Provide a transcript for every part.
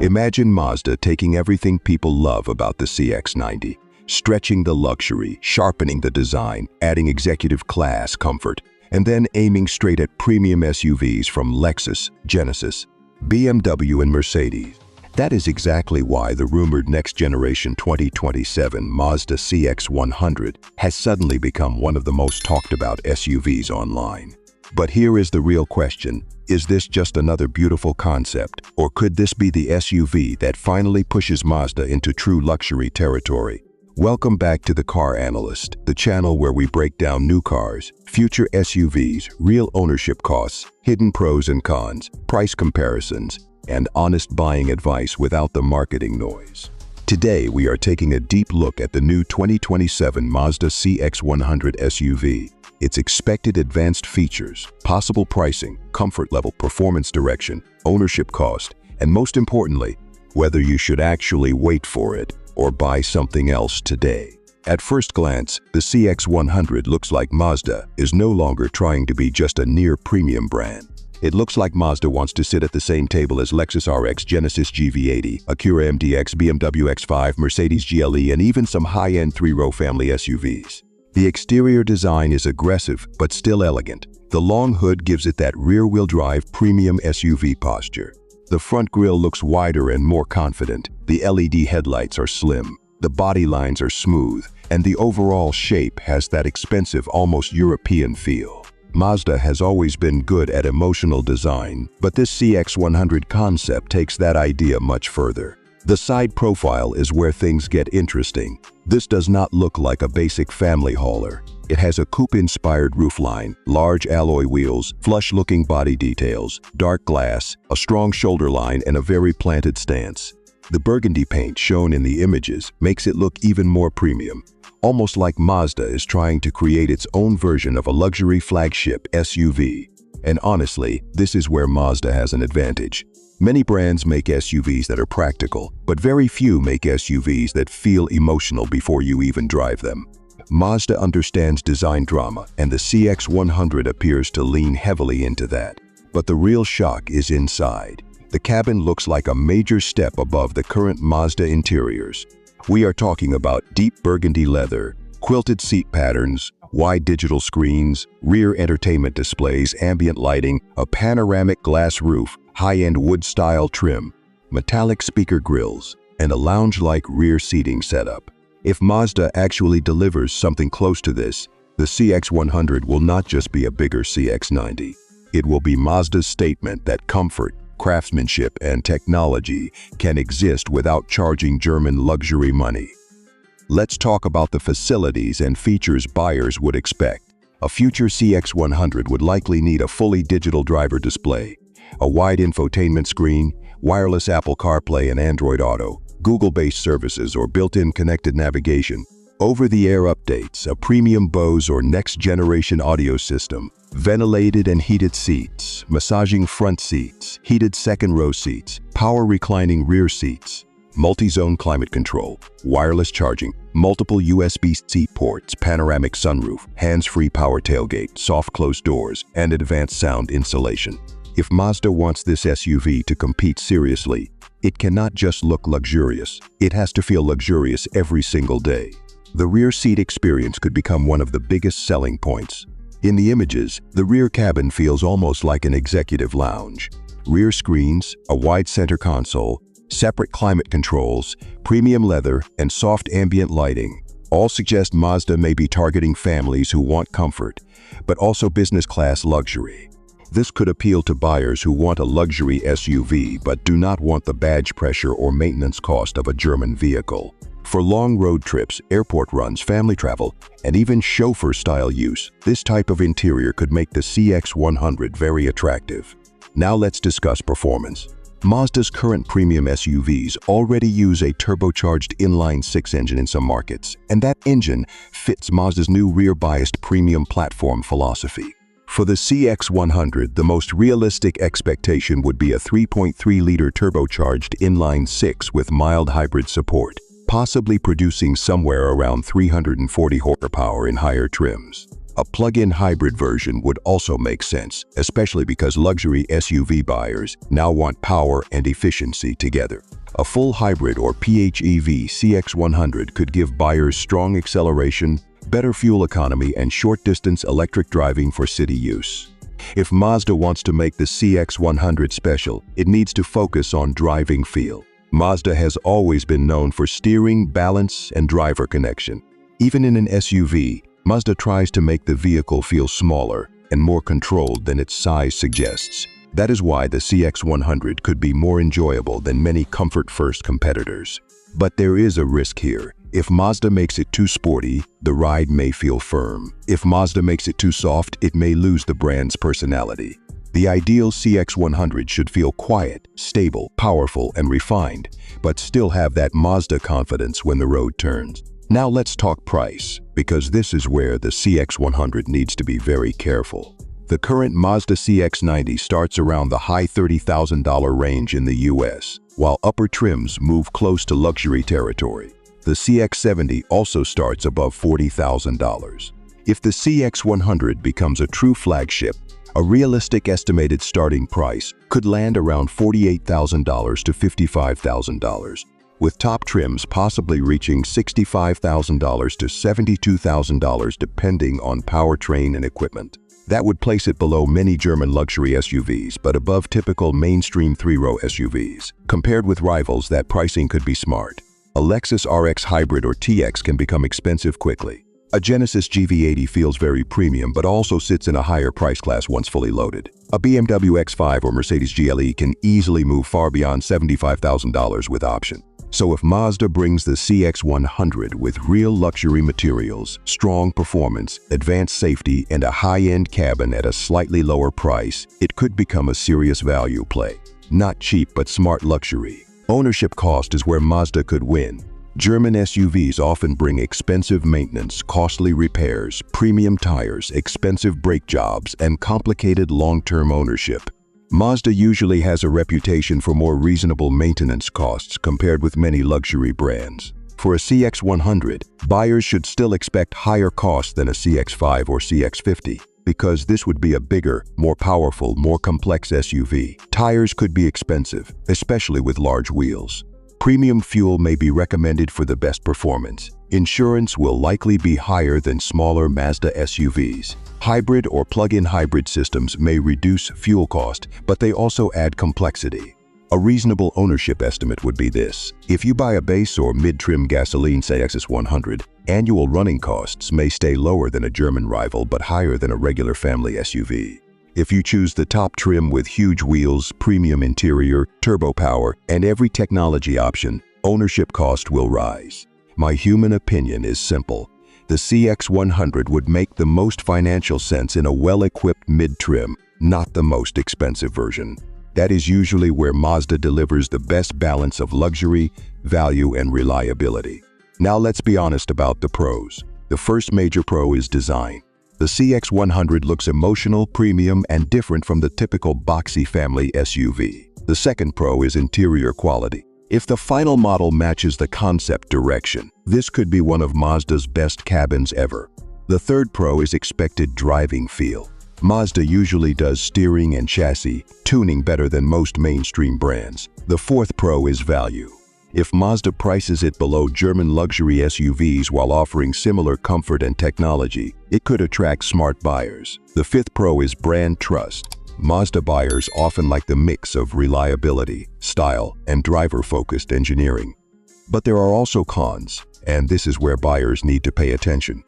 Imagine Mazda taking everything people love about the CX-90, stretching the luxury, sharpening the design, adding executive class comfort, and then aiming straight at premium SUVs from Lexus, Genesis, BMW, and Mercedes. That is exactly why the rumored next-generation 2027 Mazda CX-100 has suddenly become one of the most talked-about SUVs online. But here is the real question. Is this just another beautiful concept, or could this be the SUV that finally pushes Mazda into true luxury territory? Welcome back to the Car Analyst, the channel where we break down new cars, future SUVs, real ownership costs, hidden pros and cons, price comparisons, and honest buying advice without the marketing noise. Today, we are taking a deep look at the new 2027 Mazda CX-100 SUV, its expected advanced features, possible pricing, comfort level, performance direction, ownership cost, and most importantly, whether you should actually wait for it or buy something else today. At first glance, the CX-100 looks like Mazda is no longer trying to be just a near-premium brand. It looks like Mazda wants to sit at the same table as Lexus RX, Genesis GV80, Acura MDX, BMW X5, Mercedes GLE, and even some high-end three-row family SUVs. The exterior design is aggressive but still elegant. The long hood gives it that rear-wheel drive premium SUV posture. The front grille looks wider and more confident. The LED headlights are slim, the body lines are smooth, and the overall shape has that expensive, almost European feel. Mazda has always been good at emotional design, but this CX-100 concept takes that idea much further. The side profile is where things get interesting. This does not look like a basic family hauler. It has a coupe-inspired roofline, large alloy wheels, flush-looking body details, dark glass, a strong shoulder line, and a very planted stance. The burgundy paint shown in the images makes it look even more premium, almost like Mazda is trying to create its own version of a luxury flagship SUV. And honestly, this is where Mazda has an advantage. Many brands make SUVs that are practical, but very few make SUVs that feel emotional before you even drive them. Mazda understands design drama, and the CX-100 appears to lean heavily into that. But the real shock is inside. The cabin looks like a major step above the current Mazda interiors. We are talking about deep burgundy leather, quilted seat patterns, wide digital screens, rear entertainment displays, ambient lighting, a panoramic glass roof, high-end wood-style trim, metallic speaker grills, and a lounge-like rear seating setup. If Mazda actually delivers something close to this, the CX-100 will not just be a bigger CX-90. It will be Mazda's statement that comfort, craftsmanship, and technology can exist without charging German luxury money. Let's talk about the facilities and features buyers would expect. A future CX-100 would likely need a fully digital driver display, a wide infotainment screen, wireless Apple CarPlay and Android Auto, Google-based services or built-in connected navigation, over-the-air updates, a premium Bose or next-generation audio system, ventilated and heated seats, massaging front seats, heated second-row seats, power reclining rear seats, multi-zone climate control, wireless charging, multiple USB-C ports, panoramic sunroof, hands-free power tailgate, soft closed doors, and advanced sound insulation. If Mazda wants this SUV to compete seriously, it cannot just look luxurious. It has to feel luxurious every single day. The rear seat experience could become one of the biggest selling points. In the images, the rear cabin feels almost like an executive lounge. Rear screens, a wide center console, separate climate controls, premium leather, and soft ambient lighting all suggest Mazda may be targeting families who want comfort, but also business-class luxury. This could appeal to buyers who want a luxury SUV but do not want the badge pressure or maintenance cost of a German vehicle. For long road trips, airport runs, family travel, and even chauffeur-style use, this type of interior could make the CX-100 very attractive. Now let's discuss performance. Mazda's current premium SUVs already use a turbocharged inline-six engine in some markets, and that engine fits Mazda's new rear-biased premium platform philosophy. For the CX-100, the most realistic expectation would be a 3.3-liter turbocharged inline-six with mild hybrid support, possibly producing somewhere around 340 horsepower in higher trims. A plug-in hybrid version would also make sense, especially because luxury SUV buyers now want power and efficiency together. A full hybrid or PHEV CX-100 could give buyers strong acceleration, better fuel economy, and short-distance electric driving for city use. If Mazda wants to make the CX-100 special, it needs to focus on driving feel. Mazda has always been known for steering, balance, and driver connection. Even in an SUV, Mazda tries to make the vehicle feel smaller and more controlled than its size suggests. That is why the CX-100 could be more enjoyable than many comfort-first competitors. But there is a risk here. If Mazda makes it too sporty, the ride may feel firm. If Mazda makes it too soft, it may lose the brand's personality. The ideal CX-100 should feel quiet, stable, powerful, and refined, but still have that Mazda confidence when the road turns. Now let's talk price, because this is where the CX-100 needs to be very careful. The current Mazda CX-90 starts around the high $30,000 range in the US, while upper trims move close to luxury territory. The CX-70 also starts above $40,000. If the CX-100 becomes a true flagship, a realistic estimated starting price could land around $48,000 to $55,000, with top trims possibly reaching $65,000 to $72,000 depending on powertrain and equipment. That would place it below many German luxury SUVs, but above typical mainstream three-row SUVs. Compared with rivals, that pricing could be smart. A Lexus RX Hybrid or TX can become expensive quickly. A Genesis GV80 feels very premium, but also sits in a higher price class once fully loaded. A BMW X5 or Mercedes GLE can easily move far beyond $75,000 with option. So if Mazda brings the CX-100 with real luxury materials, strong performance, advanced safety, and a high-end cabin at a slightly lower price, it could become a serious value play. Not cheap, but smart luxury. Ownership cost is where Mazda could win. German SUVs often bring expensive maintenance, costly repairs, premium tires, expensive brake jobs, and complicated long-term ownership. Mazda usually has a reputation for more reasonable maintenance costs compared with many luxury brands. For a CX-100, buyers should still expect higher costs than a CX-5 or CX-50, because this would be a bigger, more powerful, more complex SUV. Tires could be expensive, especially with large wheels. Premium fuel may be recommended for the best performance. Insurance will likely be higher than smaller Mazda SUVs. Hybrid or plug-in hybrid systems may reduce fuel cost, but they also add complexity. A reasonable ownership estimate would be this. If you buy a base or mid-trim gasoline CX-100, annual running costs may stay lower than a German rival but higher than a regular family SUV. If you choose the top trim with huge wheels, premium interior, turbo power, and every technology option, ownership cost will rise. My human opinion is simple. The CX-100 would make the most financial sense in a well-equipped mid-trim, not the most expensive version. That is usually where Mazda delivers the best balance of luxury, value, and reliability. Now let's be honest about the pros. The first major pro is design. The CX-100 looks emotional, premium, and different from the typical boxy family SUV. The second pro is interior quality. If the final model matches the concept direction, this could be one of Mazda's best cabins ever. The third pro is expected driving feel. Mazda usually does steering and chassis tuning better than most mainstream brands. The fourth pro is value. If Mazda prices it below German luxury SUVs while offering similar comfort and technology, it could attract smart buyers. The fifth pro is brand trust. Mazda buyers often like the mix of reliability, style, and driver-focused engineering. But there are also cons, and this is where buyers need to pay attention.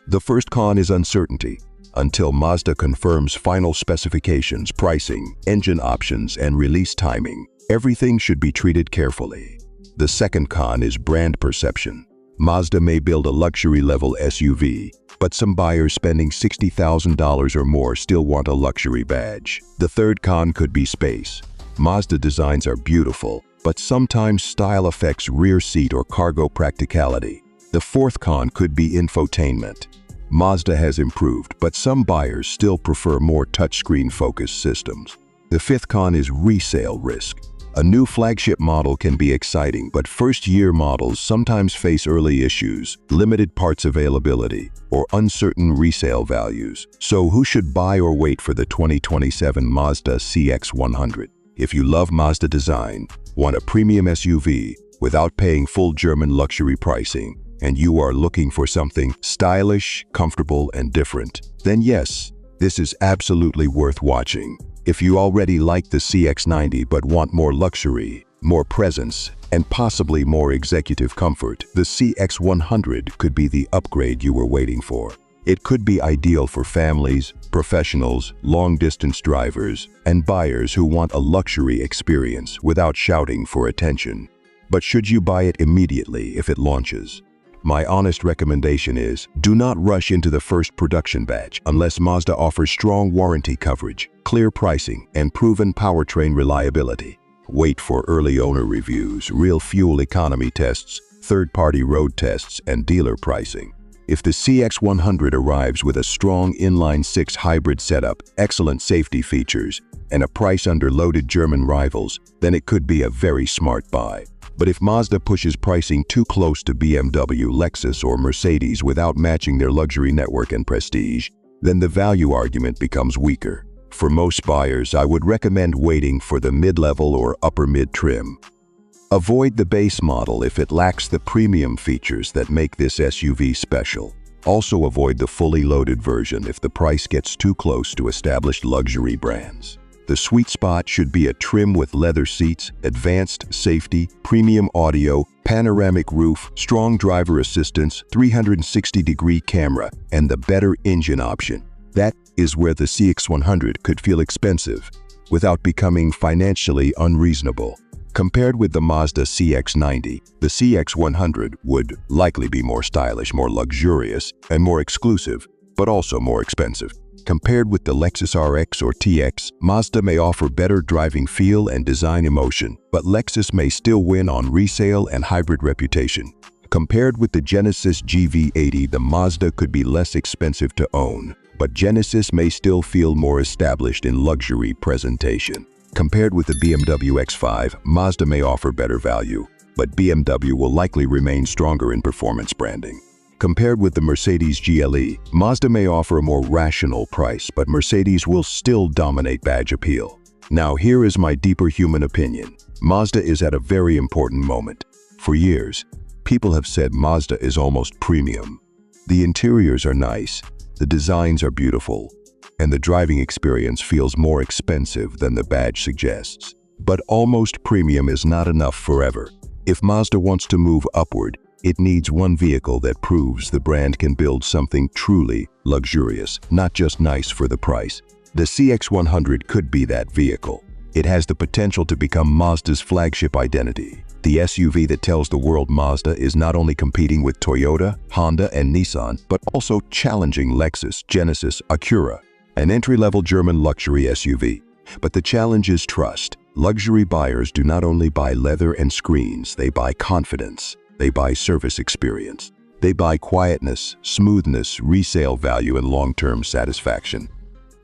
The first con is uncertainty. Until Mazda confirms final specifications, pricing, engine options, and release timing, everything should be treated carefully. The second con is brand perception. Mazda may build a luxury-level SUV, but some buyers spending $60,000 or more still want a luxury badge. The third con could be space. Mazda designs are beautiful, but sometimes style affects rear seat or cargo practicality. The fourth con could be infotainment. Mazda has improved, but some buyers still prefer more touchscreen-focused systems. The fifth con is resale risk. A new flagship model can be exciting, but first-year models sometimes face early issues, limited parts availability, or uncertain resale values. So who should buy or wait for the 2027 Mazda CX-100? If you love Mazda design, want a premium SUV without paying full German luxury pricing, and you are looking for something stylish, comfortable, and different, then yes, this is absolutely worth watching. If you already like the CX-90 but want more luxury, more presence, and possibly more executive comfort, the CX-100 could be the upgrade you were waiting for. It could be ideal for families, professionals, long-distance drivers, and buyers who want a luxury experience without shouting for attention. But should you buy it immediately if it launches? My honest recommendation is, do not rush into the first production batch unless Mazda offers strong warranty coverage, clear pricing, and proven powertrain reliability. Wait for early owner reviews, real fuel economy tests, third-party road tests, and dealer pricing. If the CX-100 arrives with a strong inline-six hybrid setup, excellent safety features, and a price under loaded German rivals, then it could be a very smart buy. But if Mazda pushes pricing too close to BMW, Lexus, or Mercedes without matching their luxury network and prestige, then the value argument becomes weaker. For most buyers, I would recommend waiting for the mid-level or upper-mid trim. Avoid the base model if it lacks the premium features that make this SUV special. Also avoid the fully loaded version if the price gets too close to established luxury brands. The sweet spot should be a trim with leather seats, advanced safety, premium audio, panoramic roof, strong driver assistance, 360-degree camera, and the better engine option. That is where the CX-100 could feel expensive without becoming financially unreasonable. Compared with the Mazda CX-90, the CX-100 would likely be more stylish, more luxurious, and more exclusive, but also more expensive. Compared with the Lexus RX or TX, Mazda may offer better driving feel and design emotion, but Lexus may still win on resale and hybrid reputation. Compared with the Genesis GV80, the Mazda could be less expensive to own, but Genesis may still feel more established in luxury presentation. Compared with the BMW X5, Mazda may offer better value, but BMW will likely remain stronger in performance branding. Compared with the Mercedes GLE, Mazda may offer a more rational price, but Mercedes will still dominate badge appeal. Now here is my deeper human opinion. Mazda is at a very important moment. For years, people have said Mazda is almost premium. The interiors are nice, the designs are beautiful, and the driving experience feels more expensive than the badge suggests. But almost premium is not enough forever. If Mazda wants to move upward, it needs one vehicle that proves the brand can build something truly luxurious, not just nice for the price. The CX-100 could be that vehicle. It has the potential to become Mazda's flagship identity. The SUV that tells the world Mazda is not only competing with Toyota, Honda, and Nissan, but also challenging Lexus, Genesis, Acura, an entry-level German luxury SUV. But the challenge is trust. Luxury buyers do not only buy leather and screens, they buy confidence. They buy service experience. They buy quietness, smoothness, resale value, and long-term satisfaction.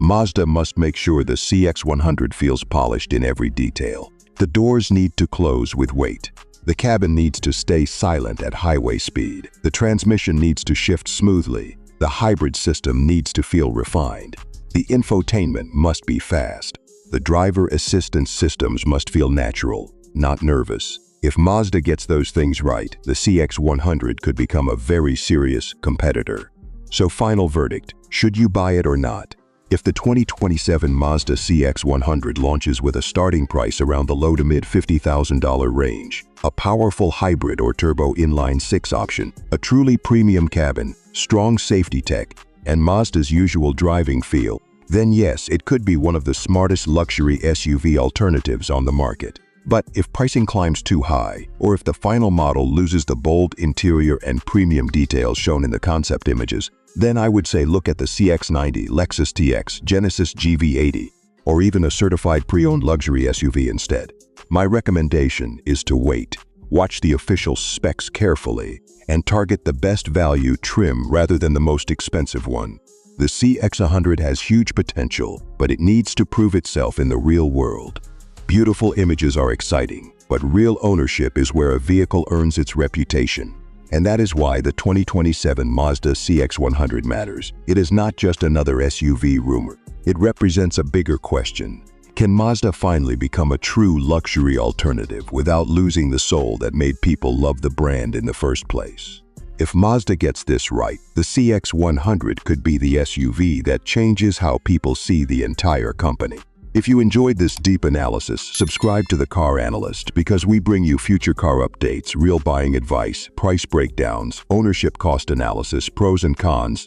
Mazda must make sure the CX-100 feels polished in every detail. The doors need to close with weight. The cabin needs to stay silent at highway speed. The transmission needs to shift smoothly. The hybrid system needs to feel refined. The infotainment must be fast. The driver assistance systems must feel natural, not nervous. If Mazda gets those things right, the CX-100 could become a very serious competitor. So final verdict, should you buy it or not? If the 2027 Mazda CX-100 launches with a starting price around the low to mid $50,000 range, a powerful hybrid or turbo inline-six option, a truly premium cabin, strong safety tech, and Mazda's usual driving feel, then yes, it could be one of the smartest luxury SUV alternatives on the market. But if pricing climbs too high, or if the final model loses the bold interior and premium details shown in the concept images, then I would say look at the CX-90, Lexus TX, Genesis GV80, or even a certified pre-owned luxury SUV instead. My recommendation is to wait, watch the official specs carefully, and target the best value trim rather than the most expensive one. The CX-100 has huge potential, but it needs to prove itself in the real world. Beautiful images are exciting, but real ownership is where a vehicle earns its reputation. And that is why the 2027 Mazda CX-100 matters. It is not just another SUV rumor. It represents a bigger question. Can Mazda finally become a true luxury alternative without losing the soul that made people love the brand in the first place? If Mazda gets this right, the CX-100 could be the SUV that changes how people see the entire company. If you enjoyed this deep analysis, subscribe to the Car Analyst because we bring you future car updates, real buying advice, price breakdowns, ownership cost analysis, pros and cons,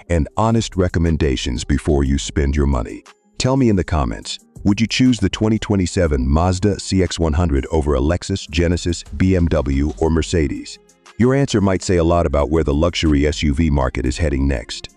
and honest recommendations before you spend your money. Tell me in the comments, would you choose the 2027 Mazda CX-100 over a Lexus, Genesis, BMW, or Mercedes? Your answer might say a lot about where the luxury SUV market is heading next.